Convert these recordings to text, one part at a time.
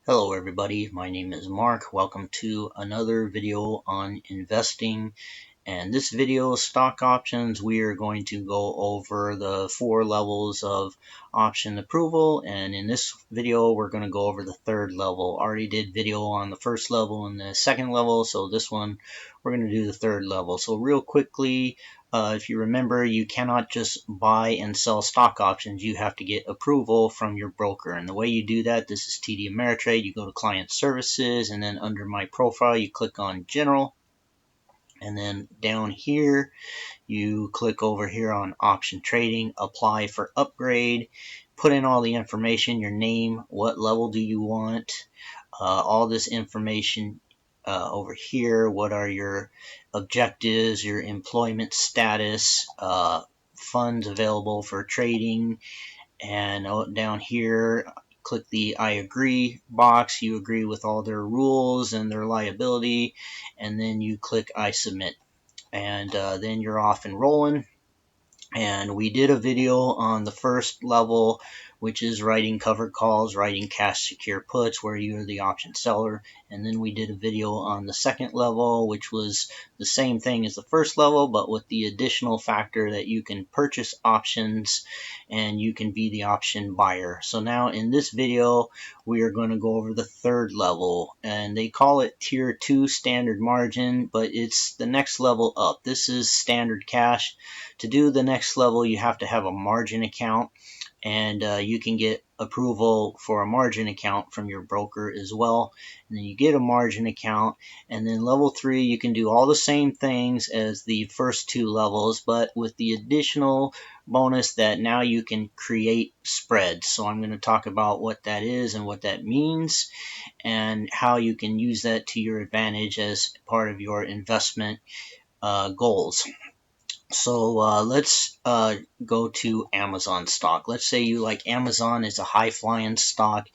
Hello everybody, my name is Mark. Welcome to another video on investing. And this video, stock options, we are going to go over the 4 levels of option approval. And in this video, we're going to go over the 3rd level. Already did video on the 1st level and the 2nd level. So this one, we're going to do the 3rd level. So real quickly, if you remember, you cannot just buy and sell stock options. You have to get approval from your broker. And the way you do that, this is TD Ameritrade. You go to Client Services, and then under My Profile, you click on General. And then down here, you click over here on Option Trading, Apply for Upgrade, put in all the information, your name, what level do you want, all this information over here. What are your objectives, your employment status, funds available for trading, and down here, click the I agree box. You agree with all their rules and their liability, and then you click I submit. And then you're off and rolling. And we did a video on the 1st level, which is writing covered calls, writing cash secure puts, where you're the option seller. And then we did a video on the 2nd level, which was the same thing as the 1st level, but with the additional factor that you can purchase options and you can be the option buyer. So now in this video, we are going to go over the 3rd level, and they call it Tier 2 standard margin, but it's the next level up. This is standard cash. To do the next level, you have to have a margin account, and you can get approval for a margin account from your broker as well. And then you get a margin account, and then level 3, you can do all the same things as the first 2 levels, but with the additional bonus that now you can create spreads. So I'm going to talk about what that is and what that means, and how you can use that to your advantage as part of your investment goals. So let's go to Amazon stock. Let's say you like Amazon is a high-flying stock.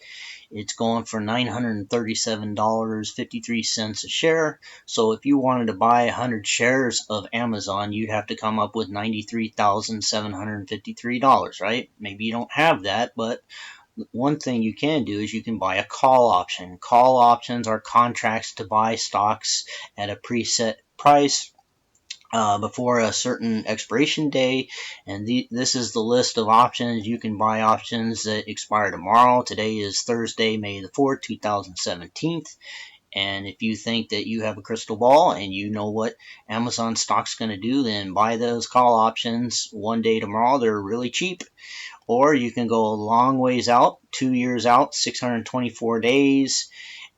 It's going for $937.53 a share. So if you wanted to buy 100 shares of Amazon, you'd have to come up with $93,753, right? Maybe you don't have that, but one thing you can do is you can buy a call option. Call options are contracts to buy stocks at a preset price before a certain expiration day, and this is the list of options. You can buy options that expire tomorrow. Today is Thursday, May the 4th, 2017. And if you think that you have a crystal ball and you know what Amazon stock's going to do, then buy those call options one day tomorrow. They're really cheap. Or you can go a long ways out, 2 years out, 624 days.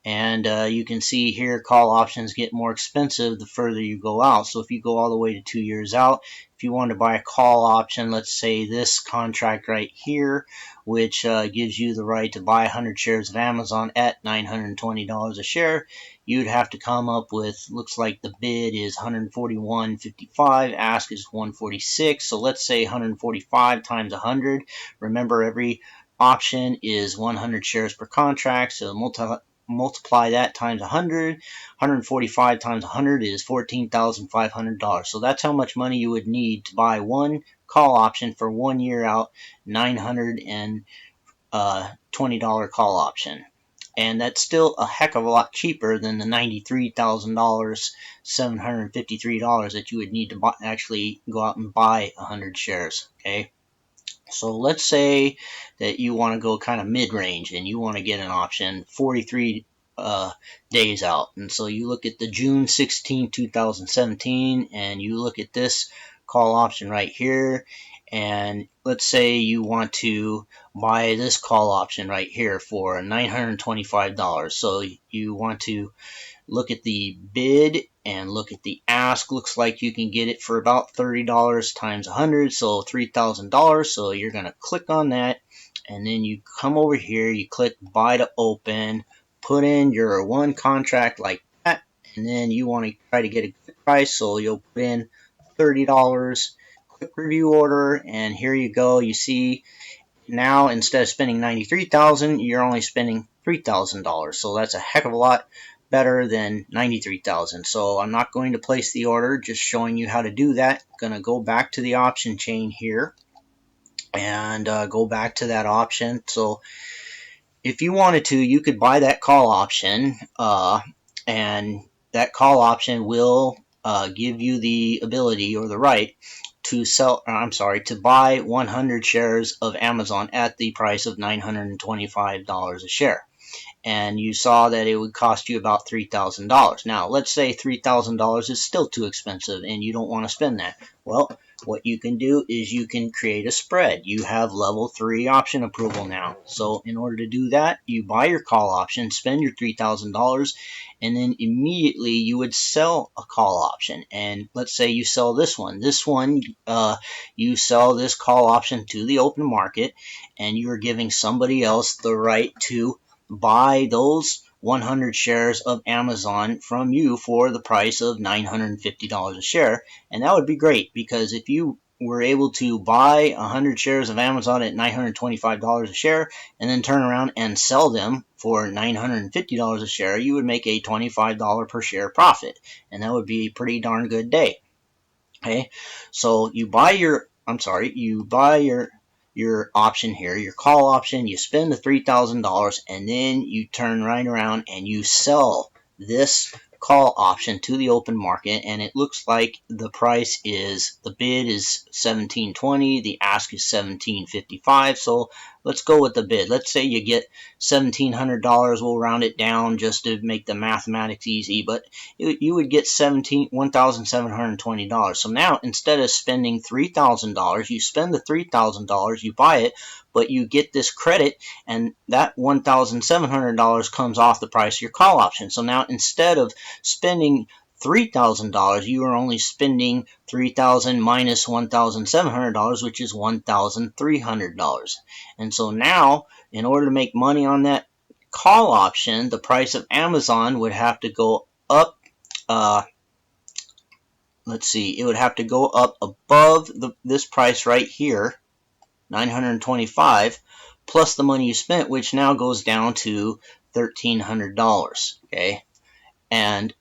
And you can see here call options get more expensive the further you go out. So if you go all the way to 2 years out, if you want to buy a call option, let's say this contract right here, which gives you the right to buy 100 shares of Amazon at $920 a share, you'd have to come up with, looks like the bid is $141.55, ask is $146. So let's say 145 times 100. Remember, every option is 100 shares per contract, so multiply that times 100. 145 times 100 is $14,500. So that's how much money you would need to buy one call option for 1 year out, $920 call option. And that's still a heck of a lot cheaper than the $93,753 that you would need to actually go out and buy 100 shares. Okay. So let's say that you want to go kind of mid-range and you want to get an option 43 days out. And so you look at the June 16, 2017, and you look at this call option right here. And let's say you want to buy this call option right here for $925. So you want to look at the bid and look at the ask. Looks like you can get it for about $30 times 100, so $3,000. So you're going to click on that, and then you come over here, you click buy to open, put in your one contract like that, and then you want to try to get a good price, so you'll put in $30, quick review order, and here you go. You see now instead of spending $93,000, you're only spending $3,000. So that's a heck of a lot better than $93,000. So I'm not going to place the order, just showing you how to do that. I'm going to go back to the option chain here and go back to that option. So if you wanted to, you could buy that call option, and that call option will give you the ability or the right to to buy 100 shares of Amazon at the price of $925 a share. And you saw that it would cost you about $3,000. Now, let's say $3,000 is still too expensive and you don't want to spend that. Well, what you can do is you can create a spread. You have level 3 option approval now. So in order to do that, you buy your call option, spend your $3,000, and then immediately you would sell a call option. And let's say you sell this one. You sell this call option to the open market, and you are giving somebody else the right to buy those 100 shares of Amazon from you for the price of $950 a share. And that would be great, because if you were able to buy 100 shares of Amazon at $925 a share and then turn around and sell them for $950 a share, you would make a $25 per share profit, and that would be a pretty darn good day. Okay, so you buy your option here, your call option, you spend the $3,000, and then you turn right around and you sell this call option to the open market, and it looks like the bid is $17.20, the ask is $17.55. So let's go with the bid. Let's say you get $1,700. We'll round it down just to make the mathematics easy, but you would get $1,720. So now, instead of spending $3,000, you spend the $3,000, you buy it, but you get this credit, and that $1,700 comes off the price of your call option. So now, instead of spending $3,000, you are only spending $3,000 minus $1,700, which is $1,300. And so now, in order to make money on that call option, the price of Amazon would have to go up. It would have to go up above this price right here, $925, plus the money you spent, which now goes down to $1,300. Okay, and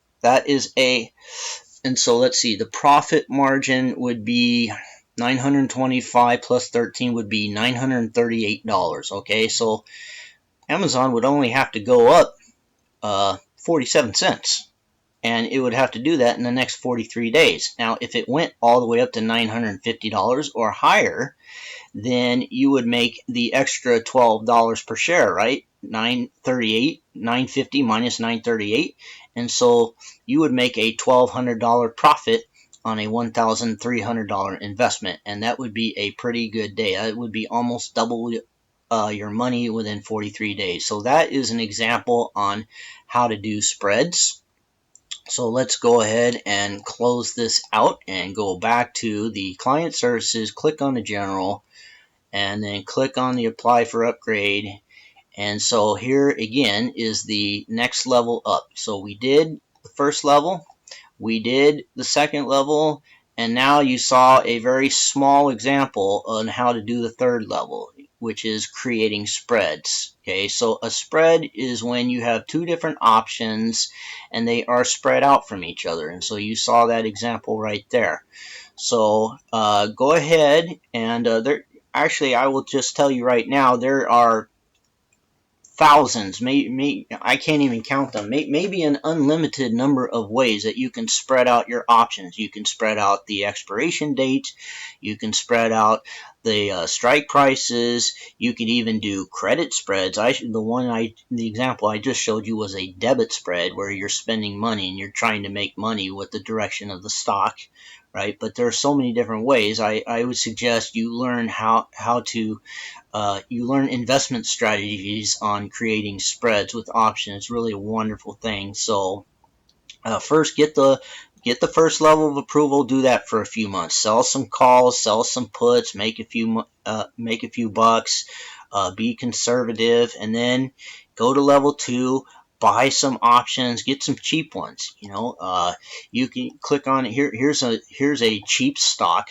so let's see, the profit margin would be 925 plus 13 would be $938. Okay, so Amazon would only have to go up 47 cents. And it would have to do that in the next 43 days. Now, if it went all the way up to $950 or higher, then you would make the extra $12 per share, right? $950 minus $938. And so you would make a $1,200 profit on a $1,300 investment. And that would be a pretty good day. That would be almost double your money within 43 days. So that is an example on how to do spreads. So let's go ahead and close this out and go back to the client services, click on the general, and then click on the apply for upgrade. And so here again is the next level up. So we did the first level, we did the second level, and now you saw a very small example on how to do the third level, which is creating spreads. Okay, so a spread is when you have two different options and they are spread out from each other. And so you saw that example right there. So go ahead and I will just tell you right now, there are thousands, I can't even count them, maybe an unlimited number of ways that you can spread out your options. You can spread out the expiration date, you can spread out the strike prices, you could even do credit spreads. The example I just showed you was a debit spread where you're spending money and you're trying to make money with the direction of the stock, right? But there are so many different ways. I would suggest you learn you learn investment strategies on creating spreads with options. It's really a wonderful thing. So first get the first level of approval. Do that for a few months. Sell some calls, sell some puts, make a few bucks. Be conservative, and then go to level 2. Buy some options, get some cheap ones. You can click on here. Here's a cheap stock.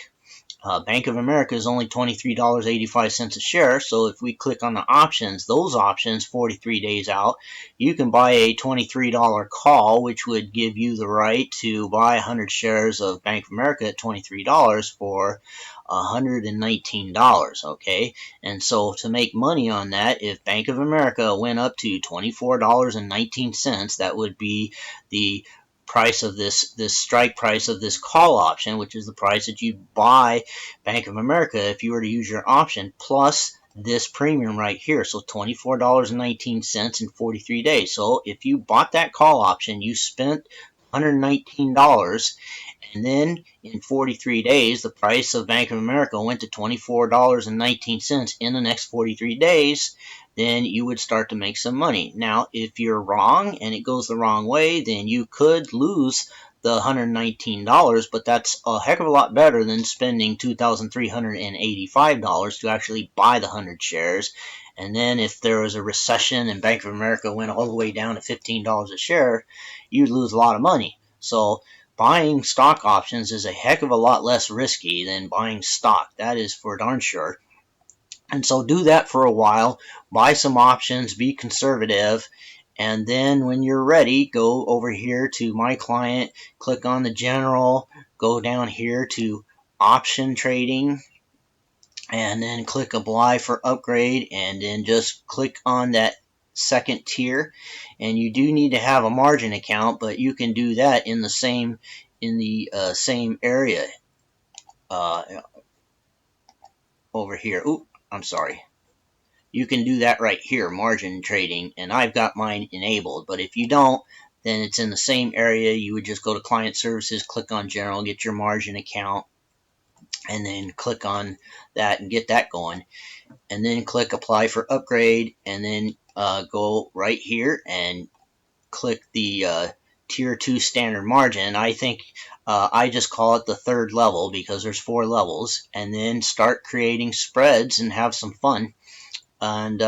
Bank of America is only $23.85 a share. So if we click on the options, those options 43 days out, you can buy a $23 call, which would give you the right to buy 100 shares of Bank of America at $23 for $119. Okay, and so to make money on that, if Bank of America went up to $24.19, that would be the price of this strike price of this call option, which is the price that you buy Bank of America if you were to use your option, plus this premium right here. So $24.19 in 43 days. So if you bought that call option, you spent $119, and then in 43 days the price of Bank of America went to $24.19 in the next 43 days, then you would start to make some money. Now, if you're wrong and it goes the wrong way, then you could lose the $119, but that's a heck of a lot better than spending $2,385 to actually buy the 100 shares. And then if there was a recession and Bank of America went all the way down to $15 a share, you'd lose a lot of money. So buying stock options is a heck of a lot less risky than buying stock. That is for darn sure. And so do that for a while, buy some options, be conservative, and then when you're ready, go over here to My Client, click on the General, go down here to Option Trading, and then click Apply for Upgrade, and then just click on that second tier. And you do need to have a margin account, but you can do that in the same area over here. Oop, I'm sorry. You can do that right here, margin trading, and I've got mine enabled. But if you don't, then it's in the same area. You would just go to Client Services, click on General, get your margin account, and then click on that and get that going. And then click Apply for Upgrade, and then go right here and click the Tier 2 Standard Margin. I think I just call it the third level because there's 4 levels. And then start creating spreads and have some fun. And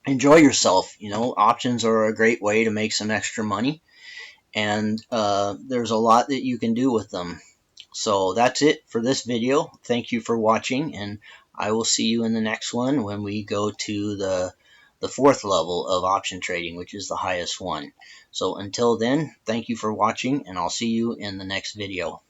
enjoy yourself. You know, options are a great way to make some extra money, and there's a lot that you can do with them. So that's it for this video. Thank you for watching, and I will see you in the next one when we go to the 4th level of option trading, which is the highest one. So until then, thank you for watching, and I'll see you in the next video.